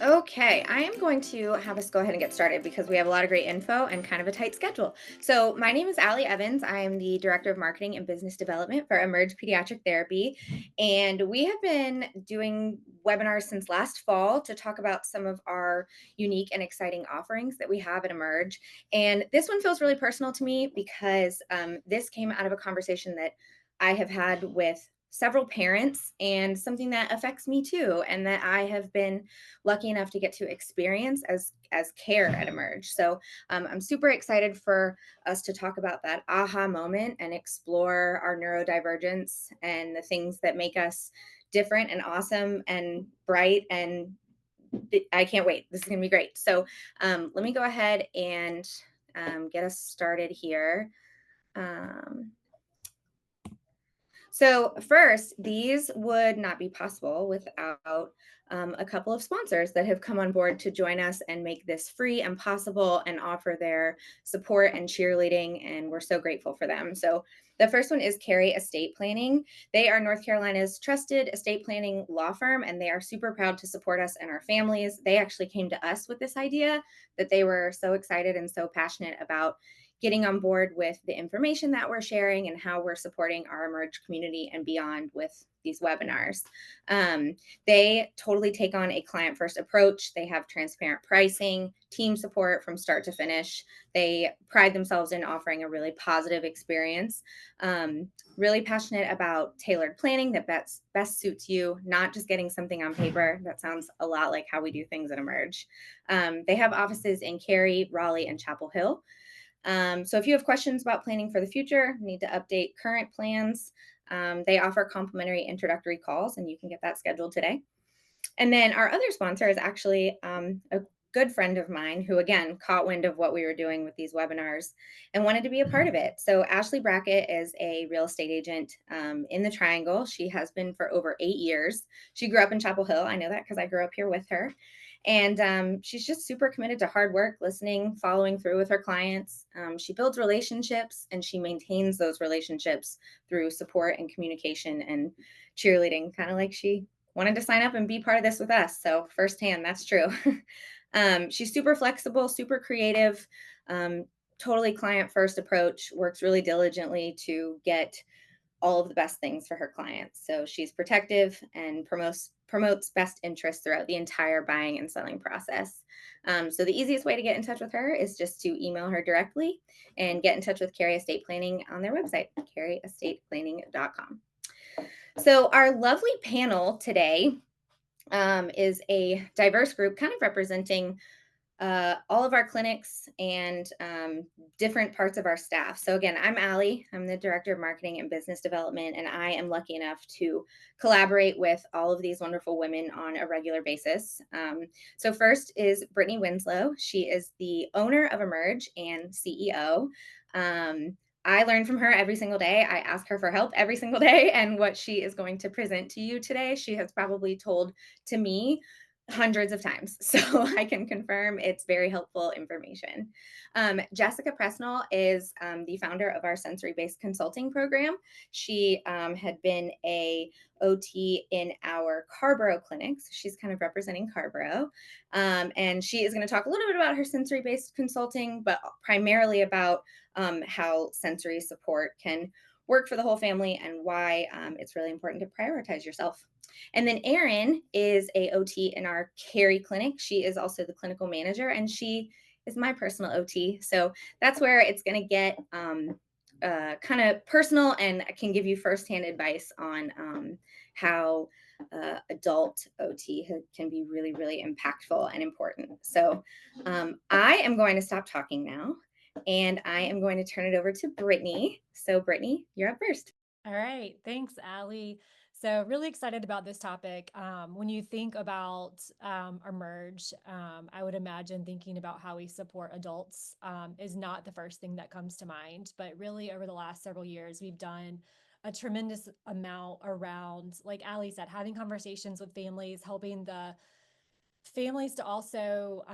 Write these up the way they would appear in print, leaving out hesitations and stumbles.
Okay, I am going to have us go ahead and get started because we have a lot of great info and kind of a tight schedule. So, my name is Allie Evans. I am the Director of Marketing and Business Development for Emerge Pediatric Therapy. And we have been doing webinars since last fall to talk about some of our unique and exciting offerings that we have at Emerge. And this one feels really personal to me because this came out of a conversation that I have had with several parents and something that affects me too, and that I have been lucky enough to get to experience as care at Emerge. So I'm super excited for us to talk about that aha moment and explore our neurodivergence and the things that make us different and awesome and bright. And I can't wait. This is going to be great. So let me go ahead and get us started here. Um, So, first, these would not be possible without a couple of sponsors that have come on board to join us and make this free and possible and offer their support and cheerleading. And we're so grateful for them. So, the first one is Carey Estate Planning. They are North Carolina's trusted estate planning law firm, and they are super proud to support us and our families. They actually came to us with this idea that they were so excited and so passionate about getting on board with the information that we're sharing and how we're supporting our Emerge community and beyond with these webinars. Um, they totally take on a client first approach. They have transparent pricing, team support from start to finish. They pride themselves in offering a really positive experience. Really passionate about tailored planning that best suits you, not just getting something on paper. That sounds a lot like how we do things at Emerge. They have offices in Cary, Raleigh, and Chapel Hill. So if you have questions about planning for the future, need to update current plans, they offer complimentary introductory calls, and you can get that scheduled today. And then our other sponsor is actually a good friend of mine who, again, caught wind of what we were doing with these webinars and wanted to be a part of it. So, Ashley Brackett is a real estate agent in the Triangle. She has been for over 8 years. She grew up in Chapel Hill. I know that because I grew up here with her. And she's just super committed to hard work, listening, following through with her clients. She builds relationships and she maintains those relationships through support and communication and cheerleading, kind of like she wanted to sign up and be part of this with us. So, firsthand, that's true. She's super flexible, super creative, um, totally client first approach, works really diligently to get all of the best things for her clients. So she's protective and promotes best interests throughout the entire buying and selling process. So the easiest way to get in touch with her is just to email her directly and get in touch with Carey Estate Planning on their website, careyestatePlanning.com. So our lovely panel today is a diverse group, kind of representing all of our clinics and different parts of our staff. So, again, I'm Allie. I'm the Director of Marketing and Business Development, and I am lucky enough to collaborate with all of these wonderful women on a regular basis. So, first is Brittany Winslow. She is the owner of Emerge and CEO. I learn from her every single day. I ask her for help every single day. And what she is going to present to you today, she has probably told to me hundreds of times. So I can confirm it's very helpful information. Jessica Presnell is the founder of our sensory-based consulting program. She had been a OT in our Carborough clinic. So she's kind of representing Carborough. And she is going to talk a little bit about her sensory-based consulting, but primarily about how sensory support can work for the whole family and why it's really important to prioritize yourself. And then Erin is a OT in our Cary clinic. She is also the clinical manager, and she is my personal OT. So that's where it's going to get kind of personal, and I can give you firsthand advice on how adult OT can be really, really impactful and important. So I am going to stop talking now, and I am going to turn it over to Brittany. So, Brittany, you're up first. All right. Thanks, Allie. So, really excited about this topic. When you think about Emerge, I would imagine thinking about how we support adults is not the first thing that comes to mind. But really, over the last several years, we've done a tremendous amount around, like Allie said, having conversations with families, helping the families to also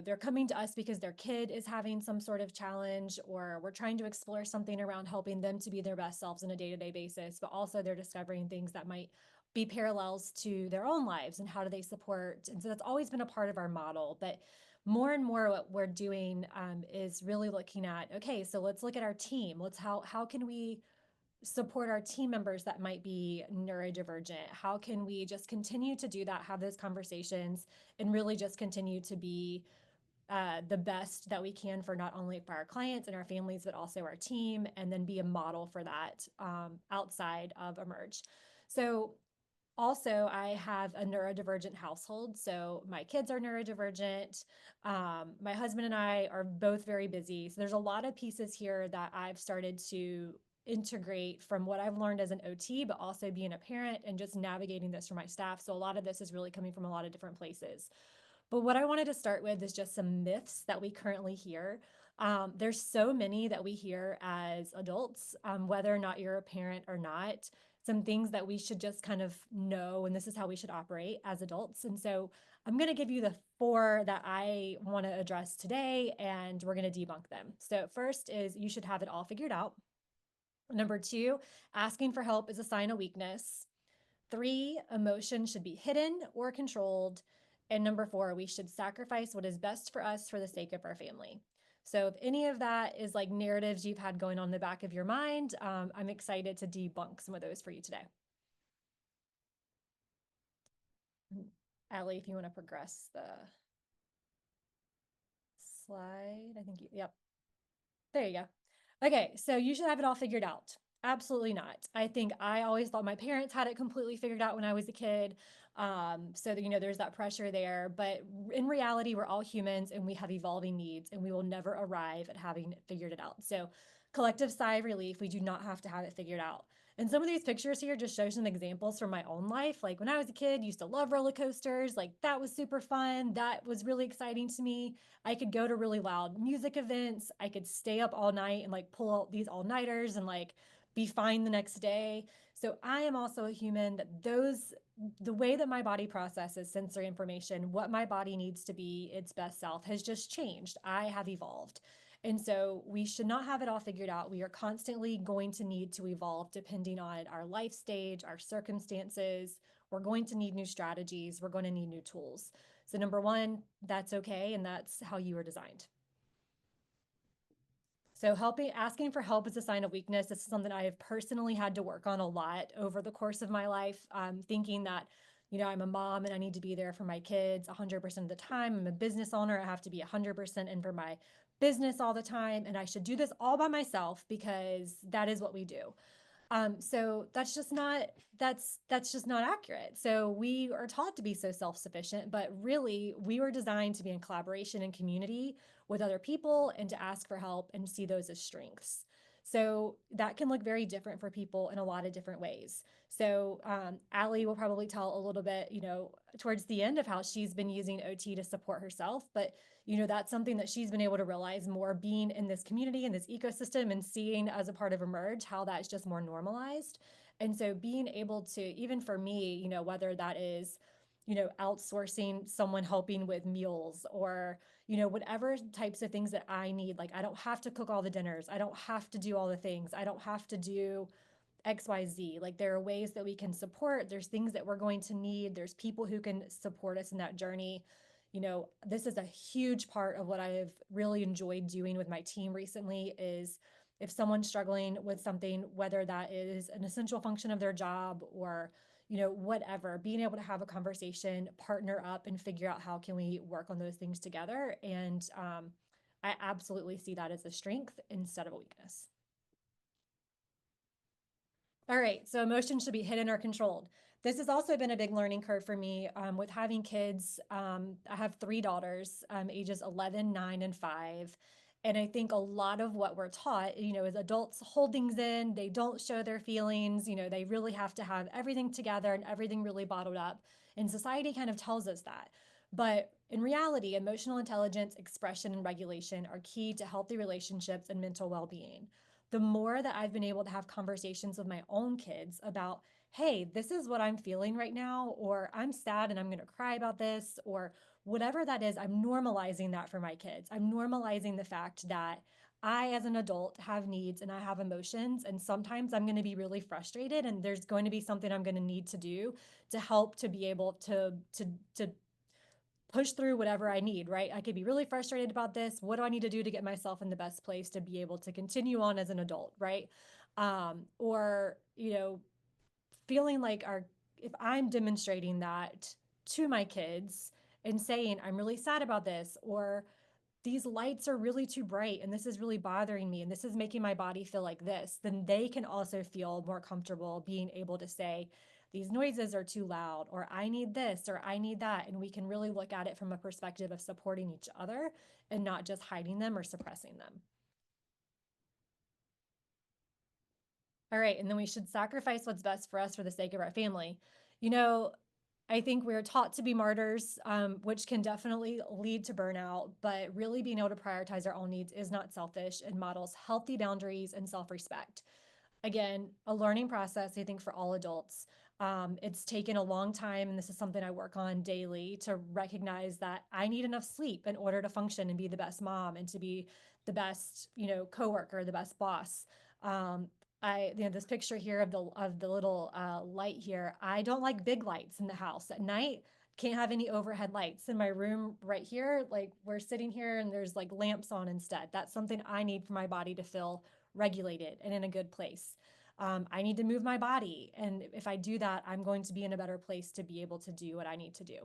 they're coming to us because their kid is having some sort of challenge, or we're trying to explore something around helping them to be their best selves on a day-to-day basis, but also they're discovering things that might be parallels to their own lives and how do they support. And so that's always been a part of our model. But more and more what we're doing is really looking at, okay, so let's look at our team. How can we support our team members that might be neurodivergent? How can we just continue to do that, have those conversations, and really just continue to be the best that we can for not only for our clients and our families, but also our team, and then be a model for that outside of Emerge. So also, I have a neurodivergent household. So my kids are neurodivergent. My husband and I are both very busy. So there's a lot of pieces here that I've started to integrate from what I've learned as an OT, but also being a parent and just navigating this for my staff. So a lot of this is really coming from a lot of different places. But what I wanted to start with is just some myths that we currently hear. There's so many that we hear as adults, whether or not you're a parent or not, some things that we should just kind of know, and this is how we should operate as adults. And so I'm going to give you the four that I want to address today, and we're going to debunk them. So, first is you should have it all figured out. Number two, asking for help is a sign of weakness. Three, emotion should be hidden or controlled. And number four, we should sacrifice what is best for us for the sake of our family. So, if any of that is like narratives you've had going on in the back of your mind, I'm excited to debunk some of those for you today. Allie, if you want to progress the slide, I think yep. There you go. Okay, so you should have it all figured out. Absolutely not. I think I always thought my parents had it completely figured out when I was a kid. So that, there's that pressure there. But in reality, we're all humans and we have evolving needs, and we will never arrive at having figured it out. So, collective sigh of relief, we do not have to have it figured out. And some of these pictures here just show some examples from my own life. Like when I was a kid, used to love roller coasters. Like that was super fun. That was really exciting to me. I could go to really loud music events. I could stay up all night and like pull out these all nighters and like be fine the next day. So I am also a human that the way that my body processes sensory information, what my body needs to be its best self has just changed. I have evolved. And so we should not have it all figured out. We are constantly going to need to evolve depending on our life stage, our circumstances. We're going to need new strategies. We're going to need new tools. So, number one, that's okay. And that's how you were designed. So asking for help is a sign of weakness. This is something I have personally had to work on a lot over the course of my life, thinking that, I'm a mom and I need to be there for my kids 100% of the time. I'm a business owner. I have to be 100% in for my business all the time. And I should do this all by myself because that is what we do. So that's just not accurate. So we are taught to be so self-sufficient, but really we were designed to be in collaboration and community with other people and to ask for help and see those as strengths. So that can look very different for people in a lot of different ways. So Allie will probably tell a little bit, towards the end of how she's been using OT to support herself, but that's something that she's been able to realize more being in this community, in this ecosystem, and seeing as a part of Emerge how that's just more normalized. And so being able to, even for me, whether that is, outsourcing someone helping with meals or, whatever types of things that I need, like I don't have to cook all the dinners. I don't have to do all the things. I don't have to do XYZ. Like there are ways that we can support. There's things that we're going to need. There's people who can support us in that journey. This is a huge part of what I have really enjoyed doing with my team recently is if someone's struggling with something, whether that is an essential function of their job or, whatever, being able to have a conversation, partner up and figure out how can we work on those things together. And I absolutely see that as a strength instead of a weakness. All right, so emotions should be hidden or controlled. This has also been a big learning curve for me with having kids. I have three daughters, ages 11, 9, and 5. And I think a lot of what we're taught, as adults hold things in, they don't show their feelings, they really have to have everything together and everything really bottled up. And society kind of tells us that. But in reality, emotional intelligence, expression, and regulation are key to healthy relationships and mental well being. The more that I've been able to have conversations with my own kids about, hey, this is what I'm feeling right now, or I'm sad and I'm going to cry about this, or whatever that is, I'm normalizing that for my kids. I'm normalizing the fact that I, as an adult, have needs and I have emotions. And sometimes I'm going to be really frustrated, and there's going to be something I'm going to need to do to help to be able to push through whatever I need, right? I could be really frustrated about this. What do I need to do to get myself in the best place to be able to continue on as an adult, right? Or, feeling like our if I'm demonstrating that to my kids and saying, I'm really sad about this, or these lights are really too bright and this is really bothering me and this is making my body feel like this, then they can also feel more comfortable being able to say, these noises are too loud, or I need this, or I need that. And we can really look at it from a perspective of supporting each other and not just hiding them or suppressing them. All right. And then we should sacrifice what's best for us for the sake of our family. You know, I think we're taught to be martyrs, which can definitely lead to burnout, but really being able to prioritize our own needs is not selfish and models healthy boundaries and self respect. Again, a learning process, I think, for all adults. It's taken a long time, and this is something I work on daily to recognize that I need enough sleep in order to function and be the best mom and to be the best, coworker, the best boss. Um, this picture here of the little light here. I don't like big lights in the house at night. Can't have any overhead lights in my room right here. Like we're sitting here and there's like lamps on instead. That's something I need for my body to feel regulated and in a good place. I need to move my body. And if I do that, I'm going to be in a better place to be able to do what I need to do.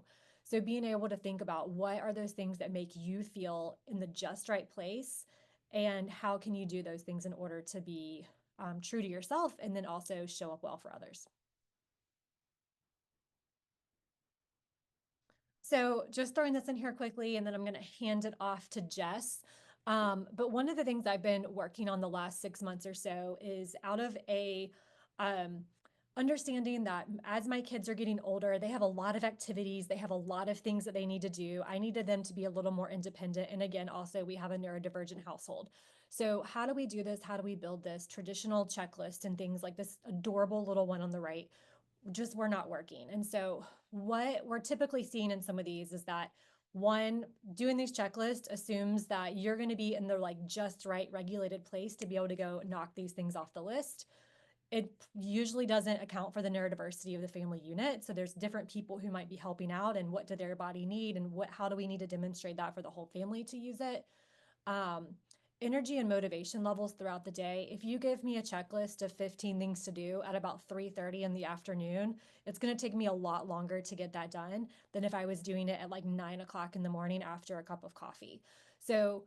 So being able to think about what are those things that make you feel in the just right place, and how can you do those things in order to be true to yourself and then also show up well for others. So just throwing this in here quickly, and then I'm going to hand it off to Jess. But one of the things I've been working on the last 6 months or so is out of a um, understanding that as my kids are getting older, they have a lot of activities, they have a lot of things that they need to do. I needed them to be a little more independent. And again, also, we have a neurodivergent household. So, how do we do this? How do we build this traditional checklist and things like this adorable little one on the right? Just were not working. And so, what we're typically seeing in some of these is that one, doing these checklists assumes that you're going to be in the like just right regulated place to be able to go knock these things off the list. It usually doesn't account for the neurodiversity of the family unit. So there's different people who might be helping out, and what do their body need, and how do we need to demonstrate that for the whole family to use it. um, Energy and motivation levels throughout the day. If you give me a checklist of 15 things to do at about 3:30 in the afternoon, it's going to take me a lot longer to get that done than if I was doing it at like 9 o'clock in the morning after a cup of coffee. So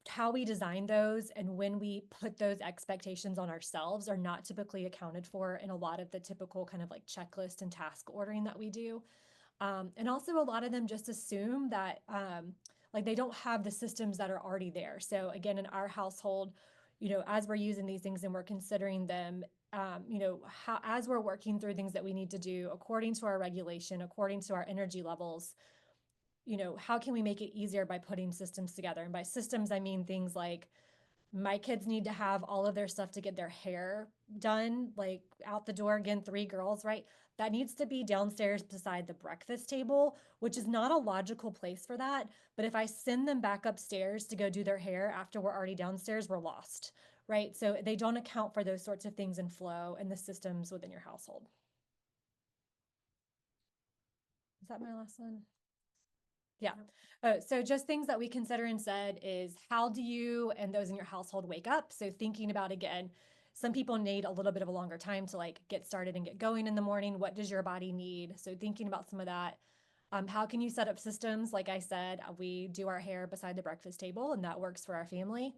how we design those and when we put those expectations on ourselves are not typically accounted for in a lot of the typical kind of like checklist and task ordering that we do. And also, a lot of them just assume that like they don't have the systems that are already there. So again, in our household, as we're using these things and we're considering them, how as we're working through things that we need to do according to our regulation, according to our energy levels, how can we make it easier by putting systems together? And by systems, I mean things like my kids need to have all of their stuff to get their hair done, like out the door. Again, three girls, right? That needs to be downstairs beside the breakfast table, which is not a logical place for that. But if I send them back upstairs to go do their hair after we're already downstairs, we're lost, right? So they don't account for those sorts of things in flow and the systems within your household. Is that my last one? Yeah. So just things that we consider instead is, how do you and those in your household wake up? So thinking about, again, some people need a little bit of a longer time to like get started and get going in the morning. What does your body need? So thinking about some of that. How can you set up systems? Like I said, we do our hair beside the breakfast table, and that works for our family.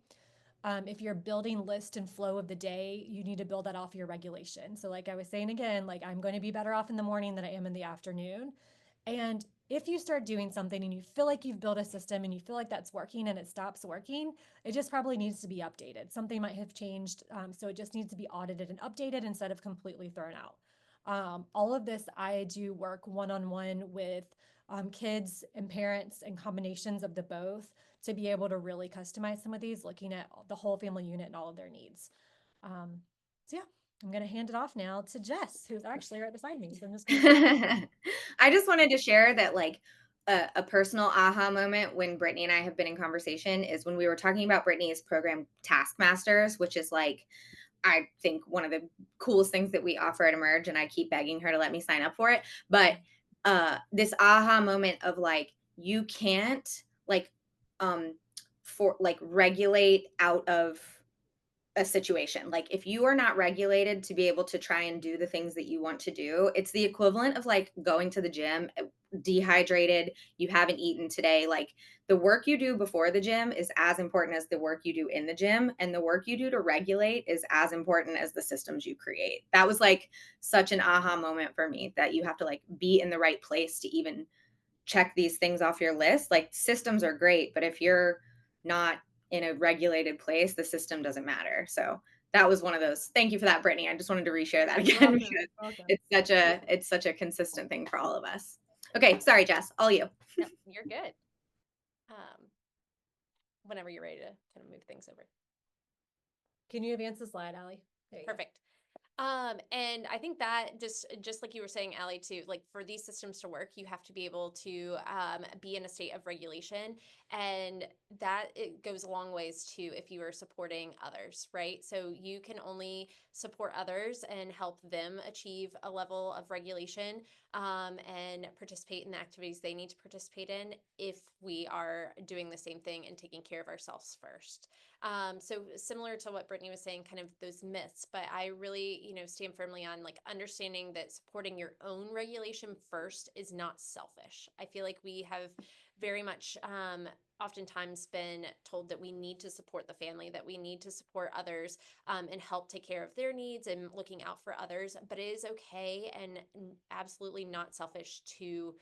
If you're building list and flow of the day, you need to build that off your regulation. So, like I was saying again, like I'm going to be better off in the morning than I am in the afternoon. And if you start doing something and you feel like you've built a system and you feel like that's working and it stops working, it just probably needs to be updated. Something might have changed. So it just needs to be audited and updated instead of completely thrown out. All of this, I do work one on one with kids and parents and combinations of the both to be able to really customize some of these, looking at the whole family unit and all of their needs. So, yeah, I'm going to hand it off now to Jess, who's actually right beside me. So I'm just going to. I just wanted to share that, like, a personal aha moment when Brittany and I have been in conversation is when we were talking about Brittany's program Taskmasters, which is like, I think one of the coolest things that we offer at Emerge, and I keep begging her to let me sign up for it. But this aha moment of like, you can't like for like regulate out of a situation. Like if you are not regulated to be able to try and do the things that you want to do, it's the equivalent of like going to the gym dehydrated, you haven't eaten today. Like the work you do before the gym is as important as the work you do in the gym, and the work you do to regulate is as important as the systems you create. That was like such an aha moment for me, that you have to like be in the right place to even check these things off your list. Like systems are great, but if you're not in a regulated place, the system doesn't matter. So that was one of those. Thank you for that, Brittany. I just wanted to reshare that You're again welcome. because Welcome. it's such a consistent thing for all of us. Okay, sorry, Jess, all you. Yep, you're good. Whenever you're ready to kind of move things over. Can you advance the slide, Allie? There you go. Perfect. And I think that just like you were saying, Allie, too, like for these systems to work, you have to be able to be in a state of regulation, and that it goes a long ways too if you are supporting others, right? So you can only support others and help them achieve a level of regulation and participate in the activities they need to participate in if we are doing the same thing and taking care of ourselves first. So similar to what Brittany was saying, kind of those myths, but I really, stand firmly on like understanding that supporting your own regulation first is not selfish. I feel like we have very much oftentimes been told that we need to support the family, that we need to support others and help take care of their needs and looking out for others. But it is okay and absolutely not selfish to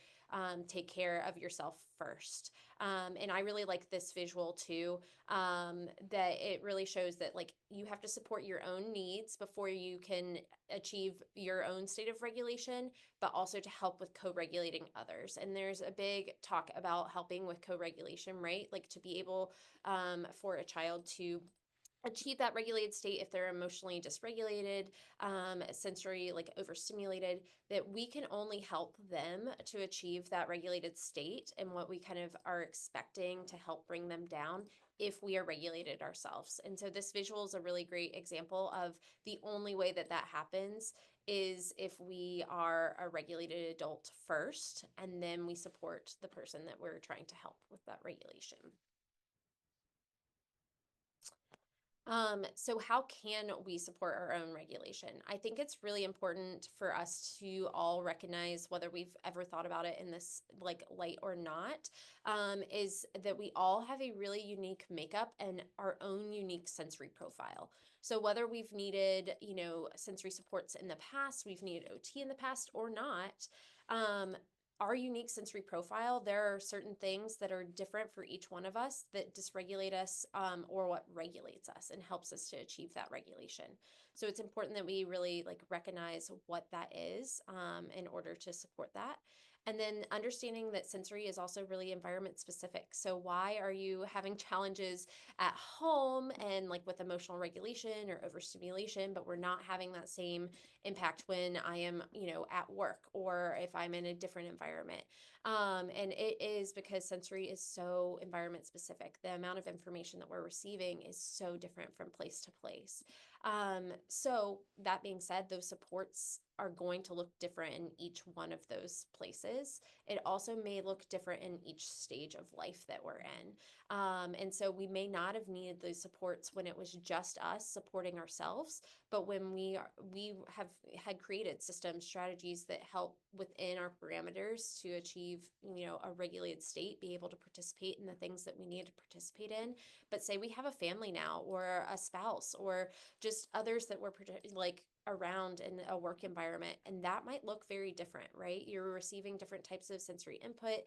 take care of yourself first. And I really like this visual too, that it really shows that like you have to support your own needs before you can achieve your own state of regulation, but also to help with co-regulating others. And there's a big talk about helping with co-regulation, right? Like to be able for a child to achieve that regulated state if they're emotionally dysregulated, sensory like overstimulated, that we can only help them to achieve that regulated state and what we kind of are expecting to help bring them down if we are regulated ourselves. And so this visual is a really great example of the only way that that happens is if we are a regulated adult first, and then we support the person that we're trying to help with that regulation. So how can we support our own regulation? I think it's really important for us to all recognize, whether we've ever thought about it in this like light or not, is that we all have a really unique makeup and our own unique sensory profile. So whether we've needed, sensory supports in the past, we've needed OT in the past or not, our unique sensory profile, there are certain things that are different for each one of us that dysregulate us or what regulates us and helps us to achieve that regulation. So it's important that we really like recognize what that is in order to support that. And then understanding that sensory is also really environment specific. So why are you having challenges at home and like with emotional regulation or overstimulation, but we're not having that same impact when I am, at work or if I'm in a different environment. And it is because sensory is so environment specific. The amount of information that we're receiving is so different from place to place. So that being said, those supports are going to look different in each one of those places. It also may look different in each stage of life that we're in. And so we may not have needed those supports when it was just us supporting ourselves, but when we have had created systems, strategies that help within our parameters to achieve, a regulated state, be able to participate in the things that we need to participate in. But say we have a family now or a spouse or just others that we're like around in a work environment, and that might look very different, right? You're receiving different types of sensory input.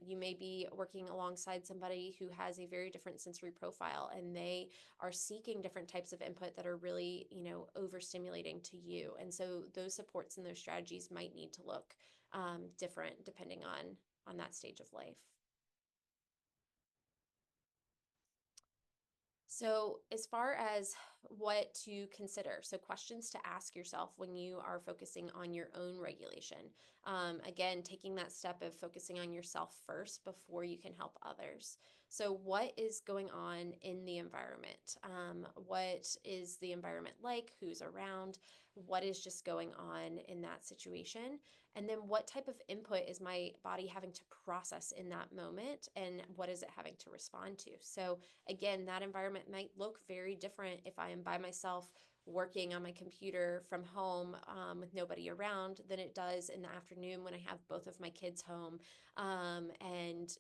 You may be working alongside somebody who has a very different sensory profile, and they are seeking different types of input that are really, overstimulating to you. And so those supports and those strategies might need to look different depending on that stage of life. So, as far as what to consider, so questions to ask yourself when you are focusing on your own regulation. Again, taking that step of focusing on yourself first before you can help others. So, what is going on in the environment? What is the environment like? Who's around? What is just going on in that situation? And then, what type of input is my body having to process in that moment? And what is it having to respond to? So, again, that environment might look very different if I am by myself working on my computer from home with nobody around than it does in the afternoon when I have both of my kids home. And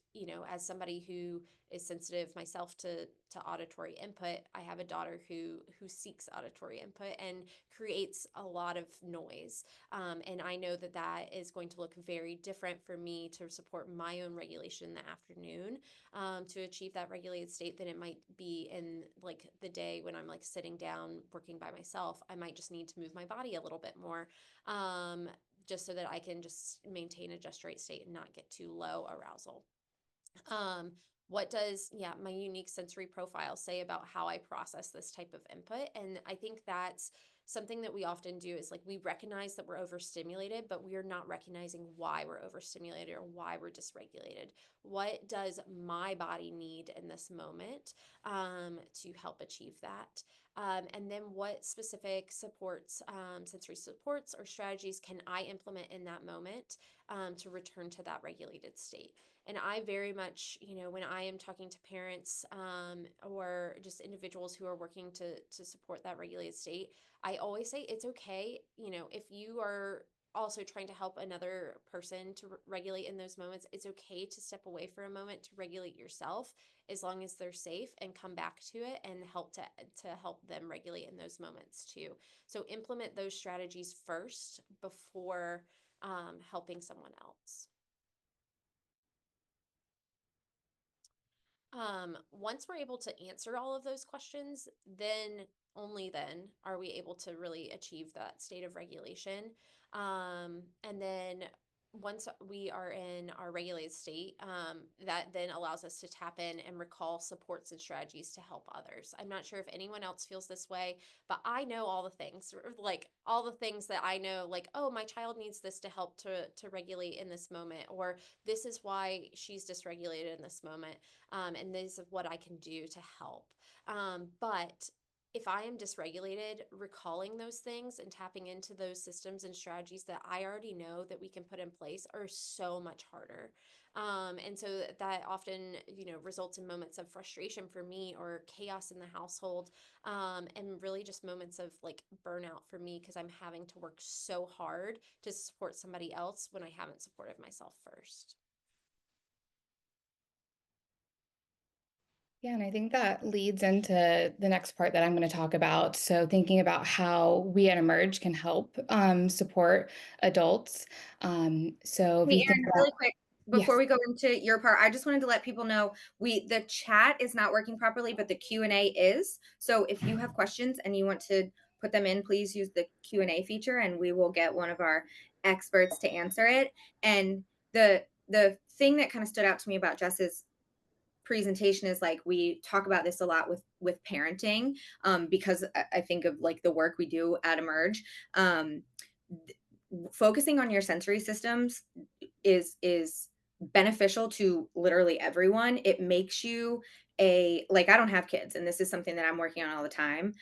as somebody who is sensitive myself to auditory input, I have a daughter who seeks auditory input and creates a lot of noise. And I know that that is going to look very different for me to support my own regulation in the afternoon, to achieve that regulated state than it might be in like the day when I'm like sitting down working by myself. I might just need to move my body a little bit more, just so that I can just maintain a just right state and not get too low arousal. Um, what does, my unique sensory profile say about how I process this type of input? And I think that's something that we often do is like we recognize that we're overstimulated, but we are not recognizing why we're overstimulated or why we're dysregulated. What does my body need in this moment to help achieve that? And then what specific supports, sensory supports or strategies can I implement in that moment to return to that regulated state? And I very much, when I am talking to parents or just individuals who are working to support that regulated state, I always say it's okay, if you are also trying to help another person to regulate in those moments, it's okay to step away for a moment to regulate yourself as long as they're safe and come back to it and help to help them regulate in those moments too. So implement those strategies first before helping someone else. Once we're able to answer all of those questions, then only then are we able to really achieve that state of regulation. And then once we are in our regulated state, that then allows us to tap in and recall supports and strategies to help others. I'm not sure if anyone else feels this way, but I know all the things, like all the things that I know, like, oh, my child needs this to help to regulate in this moment, or this is why she's dysregulated in this moment, and this is what I can do to help. But if I am dysregulated, recalling those things and tapping into those systems and strategies that I already know that we can put in place are so much harder. And so that often, results in moments of frustration for me or chaos in the household, and really just moments of like burnout for me because I'm having to work so hard to support somebody else when I haven't supported myself first. Yeah, and I think that leads into the next part that I'm going to talk about. So, thinking about how we at Emerge can help support adults. If Hey, you think Erin, about, really quick, before yes, we go into your part, I just wanted to let people know the chat is not working properly, but the Q&A is. So if you have questions and you want to put them in, please use the Q&A feature and we will get one of our experts to answer it. And the thing that kind of stood out to me about Jess's presentation is like we talk about this a lot with parenting, because I think of like the work we do at Emerge. Focusing on your sensory systems is beneficial to literally everyone. It makes you like I don't have kids and this is something that I'm working on all the time.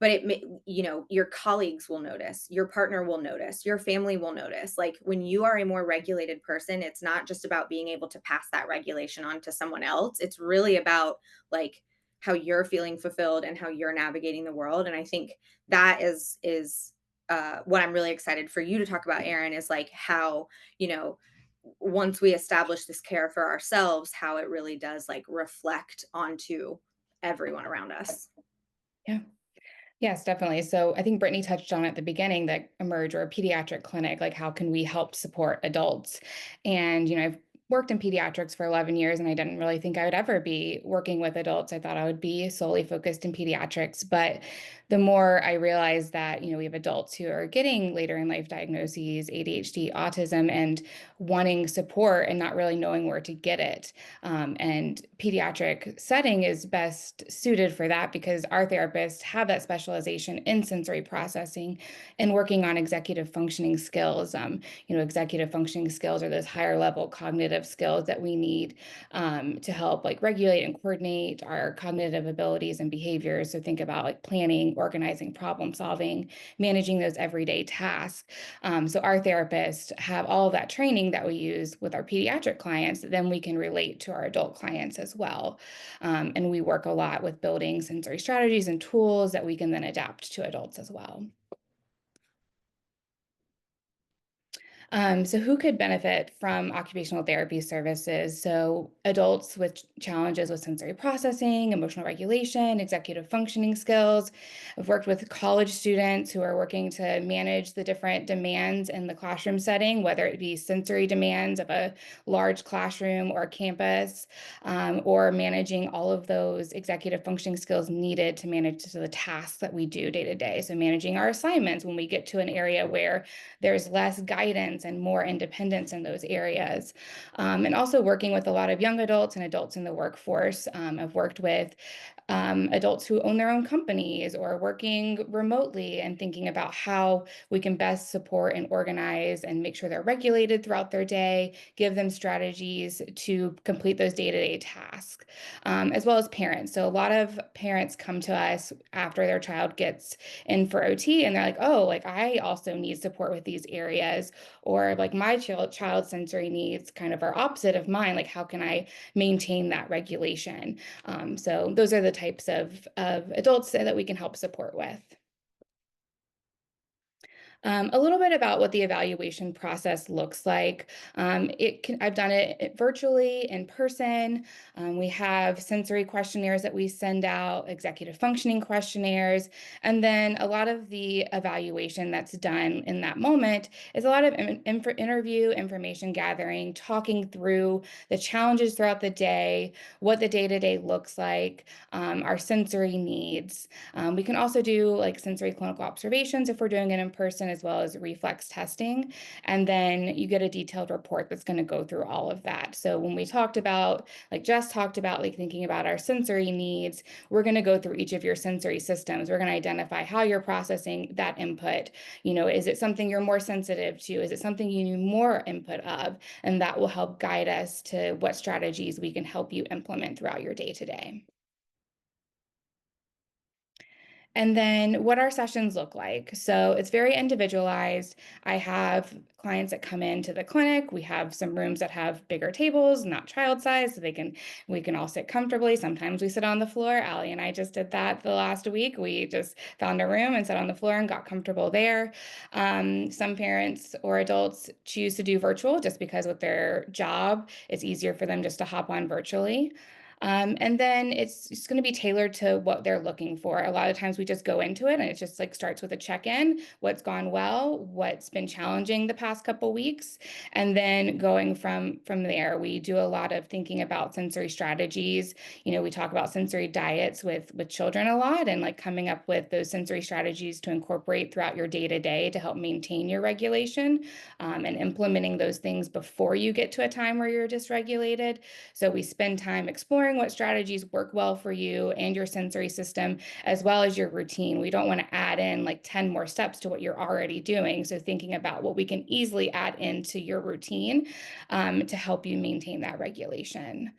But your colleagues will notice, your partner will notice, your family will notice. Like when you are a more regulated person, it's not just about being able to pass that regulation on to someone else. It's really about like how you're feeling fulfilled and how you're navigating the world. And I think that is what I'm really excited for you to talk about, Erin, is like how, once we establish this care for ourselves, how it really does like reflect onto everyone around us. yeah. Yes, definitely. So I think Brittany touched on at the beginning that Emerge or a pediatric clinic, like how can we help support adults? And, worked in pediatrics for 11 years, and I didn't really think I would ever be working with adults. I thought I would be solely focused in pediatrics. But the more I realized that, we have adults who are getting later in life diagnoses, ADHD, autism, and wanting support and not really knowing where to get it. And pediatric setting is best suited for that because our therapists have that specialization in sensory processing and working on executive functioning skills. Executive functioning skills are those higher level cognitive skills that we need to help like regulate and coordinate our cognitive abilities and behaviors. So think about like planning, organizing, problem solving, managing those everyday tasks. So our therapists have all of that training that we use with our pediatric clients, then we can relate to our adult clients as well. And we work a lot with building sensory strategies and tools that we can then adapt to adults as well. So who could benefit from occupational therapy services? So adults with challenges with sensory processing, emotional regulation, executive functioning skills. I've worked with college students who are working to manage the different demands in the classroom setting, whether it be sensory demands of a large classroom or campus, or managing all of those executive functioning skills needed to manage the tasks that we do day to day. So managing our assignments when we get to an area where there's less guidance and more independence in those areas. And also working with a lot of young adults and adults in the workforce. I've worked with adults who own their own companies or working remotely and thinking about how we can best support and organize and make sure they're regulated throughout their day, give them strategies to complete those day-to-day tasks, as well as parents. So a lot of parents come to us after their child gets in for OT and they're like, oh, like I also need support with these areas, or like my child's sensory needs kind of are opposite of mine. Like how can I maintain that regulation? So those are the types of adults that we can help support with. A little bit about what the evaluation process looks like. I've done it virtually, in person. We have sensory questionnaires that we send out, executive functioning questionnaires, and then a lot of the evaluation that's done in that moment is a lot of interview, information gathering, talking through the challenges throughout the day, what the day-to-day looks like, our sensory needs. We can also do like sensory clinical observations if we're doing it in person, as well as reflex testing. And then you get a detailed report that's going to go through all of that. So when we talked about, like Jess talked about, like thinking about our sensory needs, we're going to go through each of your sensory systems. We're going to identify how you're processing that input. Is it something you're more sensitive to? Is it something you need more input of? And that will help guide us to what strategies we can help you implement throughout your day-to-day. And then what our sessions look like. So it's very individualized. I have clients that come into the clinic. We have some rooms that have bigger tables, not child size, so we can all sit comfortably. Sometimes we sit on the floor. Allie and I just did that the last week. We just found a room and sat on the floor and got comfortable there. Some parents or adults choose to do virtual just because with their job, it's easier for them just to hop on virtually. And then it's going to be tailored to what they're looking for. A lot of times we just go into it and it just like starts with a check-in, what's gone well, what's been challenging the past couple weeks. And then going from there, we do a lot of thinking about sensory strategies. We talk about sensory diets with children a lot and like coming up with those sensory strategies to incorporate throughout your day-to-day to help maintain your regulation, and implementing those things before you get to a time where you're dysregulated. So we spend time exploring what strategies work well for you and your sensory system, as well as your routine. We don't want to add in like 10 more steps to what you're already doing. So thinking about what we can easily add into your routine to help you maintain that regulation.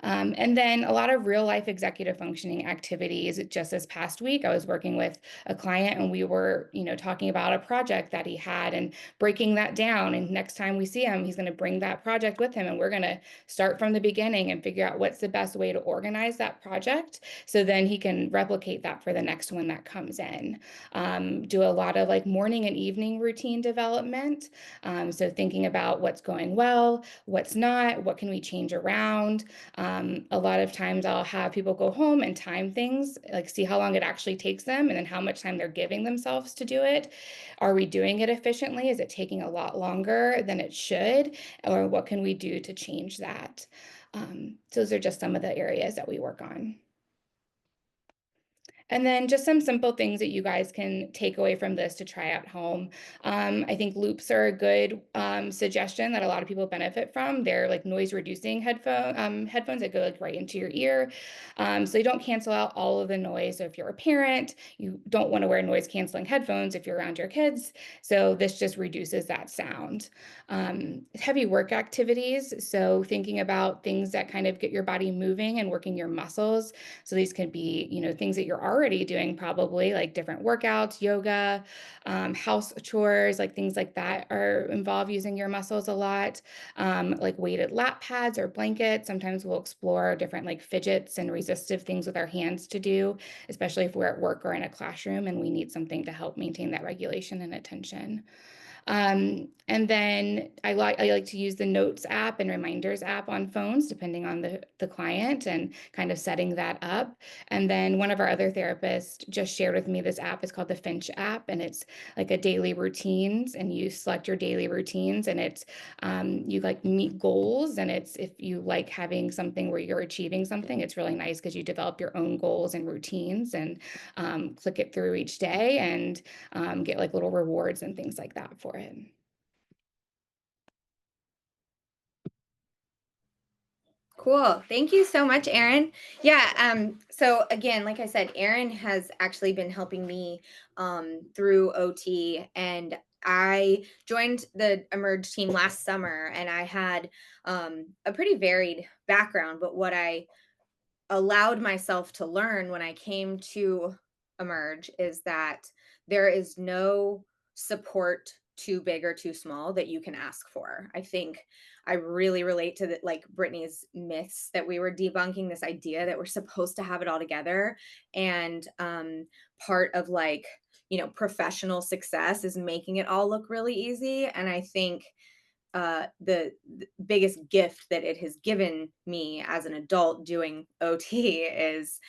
And then a lot of real life executive functioning activities. Just this past week, I was working with a client and we were, talking about a project that he had and breaking that down. And next time we see him, he's going to bring that project with him and we're going to start from the beginning and figure out what's the best way to organize that project. So then he can replicate that for the next one that comes in. Do a lot of like morning and evening routine development. So thinking about what's going well, what's not, what can we change around. A lot of times I'll have people go home and time things, like see how long it actually takes them and then how much time they're giving themselves to do it. Are we doing it efficiently? Is it taking a lot longer than it should? Or what can we do to change that? Those are just some of the areas that we work on. And then just some simple things that you guys can take away from this to try at home. I think loops are a good suggestion that a lot of people benefit from. They're like noise reducing headphones that go like right into your ear. So you don't cancel out all of the noise. So if you're a parent, you don't want to wear noise canceling headphones if you're around your kids. So this just reduces that sound. Heavy work activities. So thinking about things that kind of get your body moving and working your muscles. So these could be, things that you're already doing probably, like different workouts, yoga, house chores, like things like that are involved using your muscles a lot. Like weighted lap pads or blankets. Sometimes we'll explore different like fidgets and resistive things with our hands to do, especially if we're at work or in a classroom and we need something to help maintain that regulation and attention. And then I like to use the Notes app and Reminders app on phones, depending on the client, and kind of setting that up. And then one of our other therapists just shared with me this app is called the Finch app, and it's like a daily routines, and you select your daily routines, and it's you like meet goals, and it's if you like having something where you're achieving something, it's really nice because you develop your own goals and routines and click it through each day and get like little rewards and things like that for it. Cool. Thank you so much, Erin. Yeah. So again, like I said, Erin has actually been helping me through OT, and I joined the Emerge team last summer, and I had a pretty varied background, but what I allowed myself to learn when I came to Emerge is that there is no support too big or too small that you can ask for. I think I really relate to like Brittany's myths that we were debunking, this idea that we're supposed to have it all together. And part of like, professional success is making it all look really easy. And I think the biggest gift that it has given me as an adult doing OT is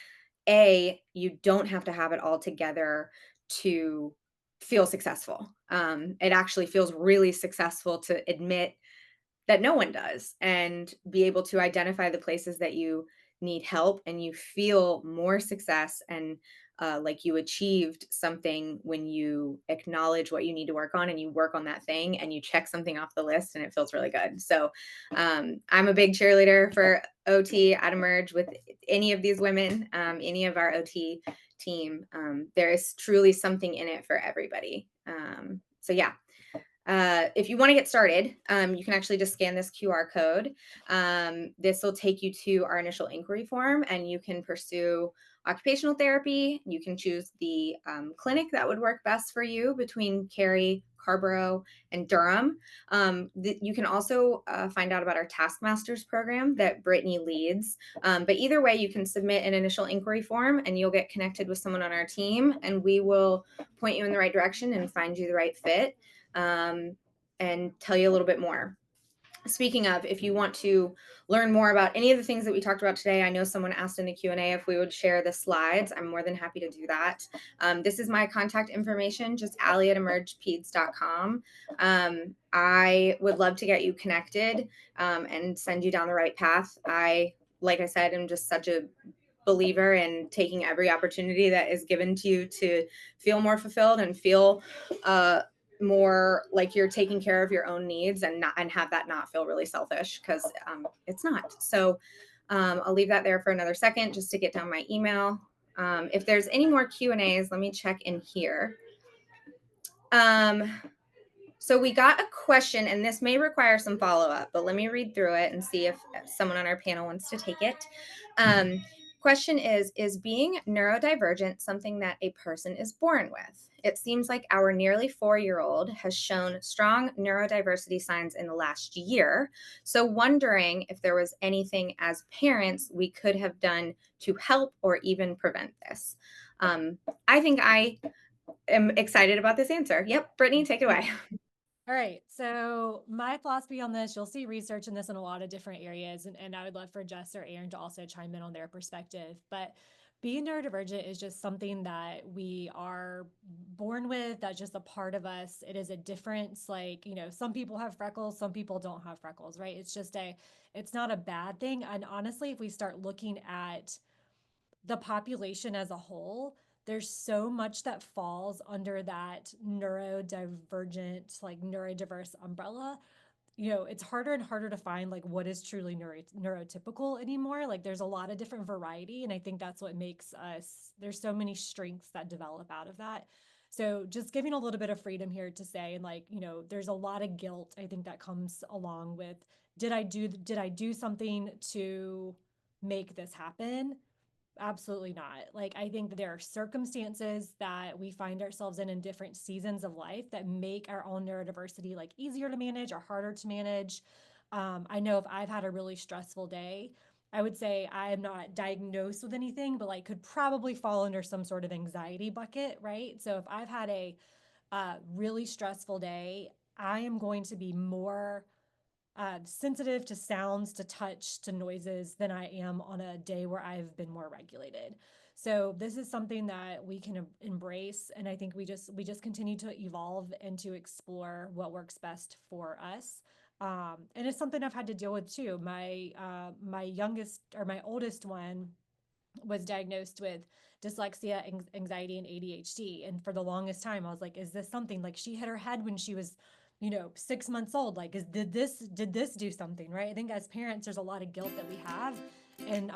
you don't have to have it all together to feel successful. It actually feels really successful to admit that no one does, and be able to identify the places that you need help, and you feel more success and like you achieved something when you acknowledge what you need to work on and you work on that thing and you check something off the list, and it feels really good. So I'm a big cheerleader for OT at Emerge with any of these women, any of our OT team. There is truly something in it for everybody. So yeah, if you want to get started, you can actually just scan this QR code. This will take you to our initial inquiry form, and you can pursue occupational therapy. You can choose the clinic that would work best for you between Cary, Carborough, and Durham. You can also find out about our Taskmasters program that Brittany leads. But either way, you can submit an initial inquiry form, and you'll get connected with someone on our team, and we will point you in the right direction and find you the right fit. And tell you a little bit more. Speaking of, if you want to learn more about any of the things that we talked about today, I know someone asked in the Q&A if we would share the slides. I'm more than happy to do that. This is my contact information, just allie@emergepeds.com. I would love to get you connected and send you down the right path. Like I said, am just such a believer in taking every opportunity that is given to you to feel more fulfilled and feel more like you're taking care of your own needs, and have that not feel really selfish, because it's not. So I'll leave that there for another second just to get down my email. If there's any more Q&As, let me check in here. So we got a question, and this may require some follow-up, but let me read through it and see if someone on our panel wants to take it. Question is being neurodivergent something that a person is born with? It seems like our nearly 4-year-old has shown strong neurodiversity signs in the last year. So wondering if there was anything as parents we could have done to help or even prevent this. I think I am excited about this answer. Yep, Brittany, take it away. All right. So my philosophy on this, you'll see research in this in a lot of different areas. And I would love for Jess or Aaron to also chime in on their perspective. But being neurodivergent is just something that we are born with. That's just a part of us. It is a difference. Like, some people have freckles, some people don't have freckles, right? It's not a bad thing. And honestly, if we start looking at the population as a whole, there's so much that falls under that neurodivergent, like neurodiverse umbrella. It's harder and harder to find like what is truly neurotypical anymore. Like there's a lot of different variety. And I think that's what makes us, there's so many strengths that develop out of that. So just giving a little bit of freedom here to say, and like, there's a lot of guilt, I think, that comes along with, did I do something to make this happen? Absolutely not. Like, I think that there are circumstances that we find ourselves in different seasons of life that make our own neurodiversity like easier to manage or harder to manage. I know if I've had a really stressful day, I would say I am not diagnosed with anything, but like could probably fall under some sort of anxiety bucket, right? So if I've had a really stressful day, I am going to be more sensitive to sounds, to touch, to noises than I am on a day where I've been more regulated. So this is something that we can embrace, and I think we just continue to evolve and to explore what works best for us. And it's something I've had to deal with too. My youngest or my oldest one was diagnosed with dyslexia, anxiety, and ADHD. And for the longest time, I was like, is this something like she hit her head when she was, 6 months old? Like, did this do something, right? I think as parents, there's a lot of guilt that we have, and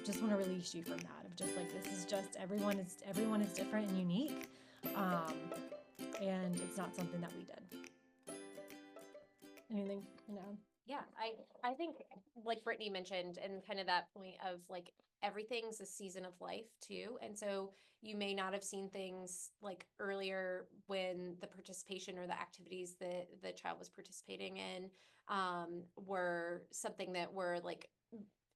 just want to release you from that of just like this is just everyone is different and unique, um, and it's not something that we did. Anything, Yeah, I think like Brittany mentioned, and kind of that point of like everything's a season of life too. And so you may not have seen things like earlier when the participation or the activities that the child was participating in were something that were like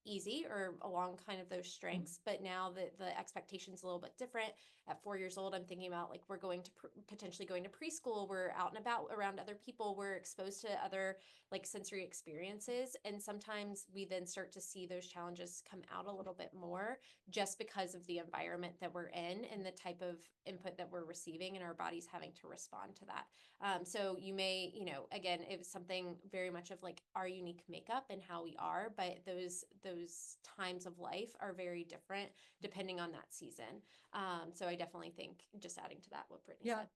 easy or along kind of those strengths. But now that the expectation's a little bit different, at 4 years old, I'm thinking about like we're going to potentially going to preschool, we're out and about around other people, we're exposed to other like sensory experiences, and sometimes we then start to see those challenges come out a little bit more just because of the environment that we're in and the type of input that we're receiving, and our body's having to respond to that. So you may, again, it was something very much of like our unique makeup and how we are, but those times of life are very different depending on that season. So I definitely think, just adding to that what Brittany said.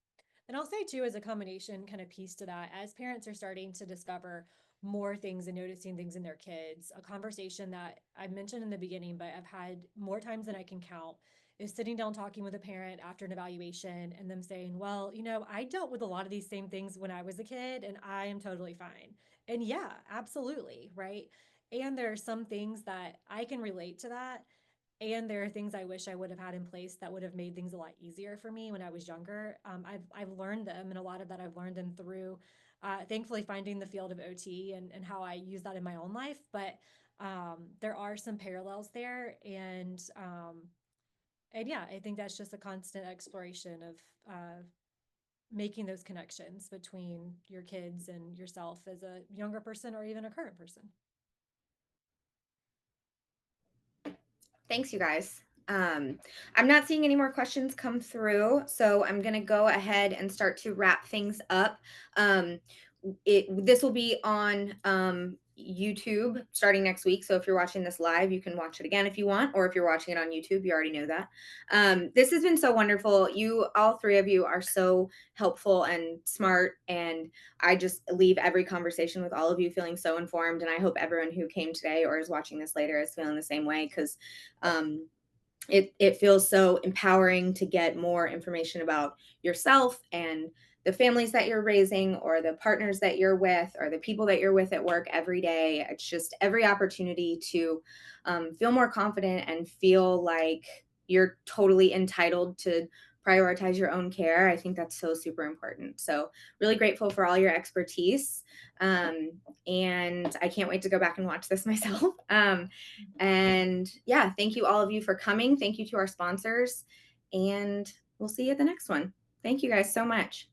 And I'll say too, as a combination kind of piece to that, as parents are starting to discover more things and noticing things in their kids, a conversation that I mentioned in the beginning, but I've had more times than I can count, is sitting down talking with a parent after an evaluation and them saying, well, I dealt with a lot of these same things when I was a kid and I am totally fine. And yeah, absolutely. Right. And there are some things that I can relate to that. And there are things I wish I would have had in place that would have made things a lot easier for me when I was younger. I've learned them, and a lot of that I've learned them through, thankfully, finding the field of OT and how I use that in my own life. But there are some parallels there, and yeah, I think that's just a constant exploration of making those connections between your kids and yourself as a younger person or even a current person. Thanks, you guys. I'm not seeing any more questions come through, so I'm going to go ahead and start to wrap things up. This will be on YouTube starting next week. So if you're watching this live, you can watch it again if you want, or if you're watching it on YouTube, you already know that. This has been so wonderful. All three of you are so helpful and smart, and I just leave every conversation with all of you feeling so informed. And I hope everyone who came today or is watching this later is feeling the same way, because it feels so empowering to get more information about yourself and the families that you're raising, or the partners that you're with, or the people that you're with at work every day. It's just every opportunity to feel more confident and feel like you're totally entitled to prioritize your own care. I think that's so super important. So really grateful for all your expertise. And I can't wait to go back and watch this myself. And yeah, thank you all of you for coming. Thank you to our sponsors, and we'll see you at the next one. Thank you guys so much.